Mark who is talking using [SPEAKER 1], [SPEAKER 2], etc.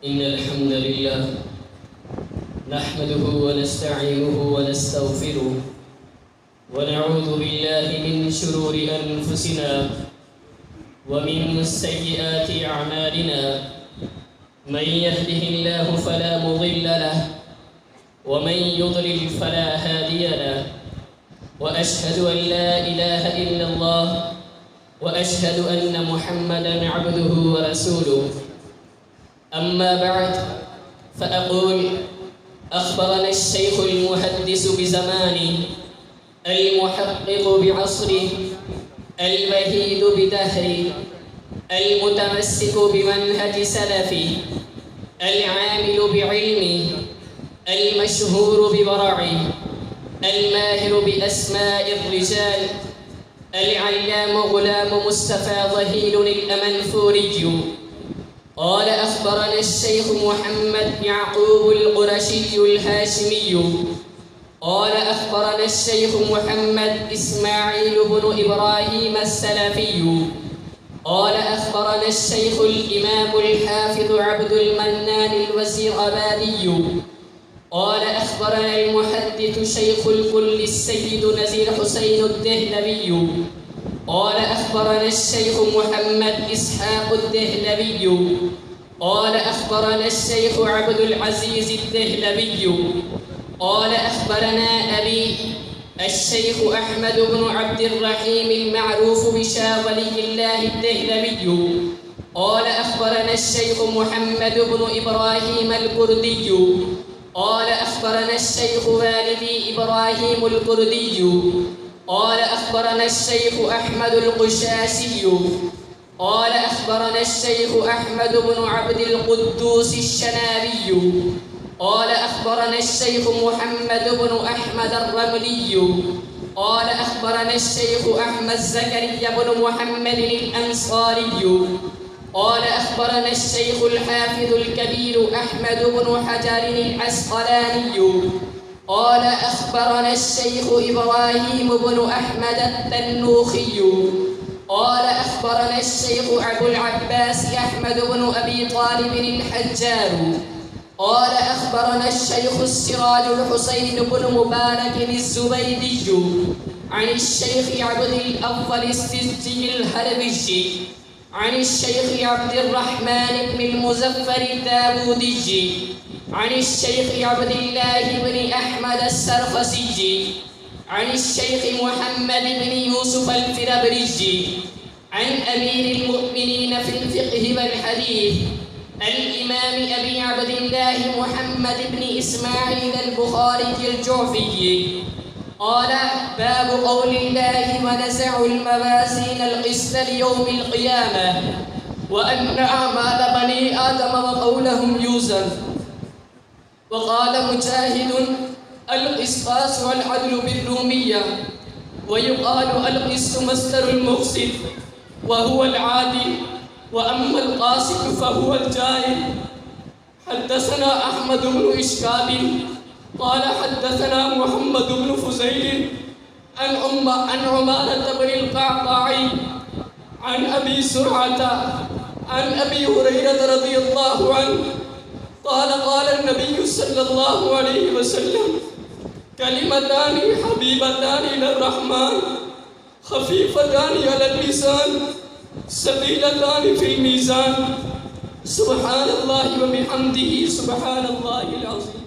[SPEAKER 1] إن الحمد لله نحمده ونستعينه ونستغفره ونعوذ بالله من شرور أنفسنا ومن سيئات أعمالنا. من يهده الله فلا مضل له ومن يضلل فلا هادي له، وأشهد أن لا إله إلا الله وأشهد أن محمدًا عبده ورسوله. أما بعد، فأقول: أخبرنا الشيخ المحدث بزمانه، المحقق بعصره، الوحيد بدهره، المتمسك بمنهج سلفه، العامل بعلمه، المشهور بورعه، الماهر بأسماء الرجال، العلام غلام مصطفى ظهير الأمنفوري. قال: أخبرنا الشيخ محمد يعقوب القرشي الهاشمي. قال: أخبرنا الشيخ محمد إسماعيل بن إبراهيم السلفي. قال: أخبرنا الشيخ الإمام الحافظ عبد المنان الوزيرآبادي. قال: أخبرنا المحدث شيخ الكل السيد نزير حسين الدهلوي. قال: أخبرنا الشيخ محمد إسحاق الدهلوي. قال: أخبرنا الشيخ عبد العزيز الدهلوي. قال: أخبرنا أبي الشيخ أحمد بن عبد الرحيم المعروف بشاه ولي الله الدهلوي. قال: أخبرنا الشيخ محمد بن إبراهيم الكردي. قال: أخبرنا الشيخ والدي إبراهيم الكردي. قال: أخبرنا الشيخ أحمد القشاشي. قال: أخبرنا الشيخ أحمد بن عبد القدوس الشنابي. قال: أخبرنا الشيخ محمد بن أحمد الرملي. قال: أخبرنا الشيخ أحمد زكريا بن محمد الأنصاري. قال: أخبرنا الشيخ الحافظ الكبير أحمد بن حجر العسقلاني. قال: أخبرنا الشيخ إبراهيم بن أحمد التنوخي. قال: أخبرنا الشيخ أبو العباس أحمد بن أبي طالب الحجار. قال: أخبرنا الشيخ السراج الحسين بن مبارك الزبيدي عن الشيخ عبد الأول السجي الهربجي عن الشيخ عبد الرحمن بن المزفر الداودي عن الشيخ عبد الله بن أحمد السرخسي عن الشيخ محمد بن يوسف الفرابرجي عن أمير المؤمنين في الفقه والحديث الإمام أبي عبد الله محمد بن إسماعيل البخاري الجعفي. قال: باب قول الله: ونزع الموازين القسط ليوم القيامة وأن أعمال بني آدم وقولهم يوزن. وقال مجاهد: القسطاس والعدل بالرومية، ويقال القسط مصدر المقسط وهو العادل، وأما القاسط فهو الجائر. حدثنا أحمد بن إشكاب قال: حدثنا محمد بن فزيل عن عمارة بن القعقاع عن أبي زرعة عن أبي هريرة رضي الله عنه قال: قال النبي صلى الله عليه وسلم: كلمتان حبيبتان إلى الرحمن خفيفتان على اللسان ثقيلتان في الميزان، سبحان الله وبحمده سبحان الله العظيم.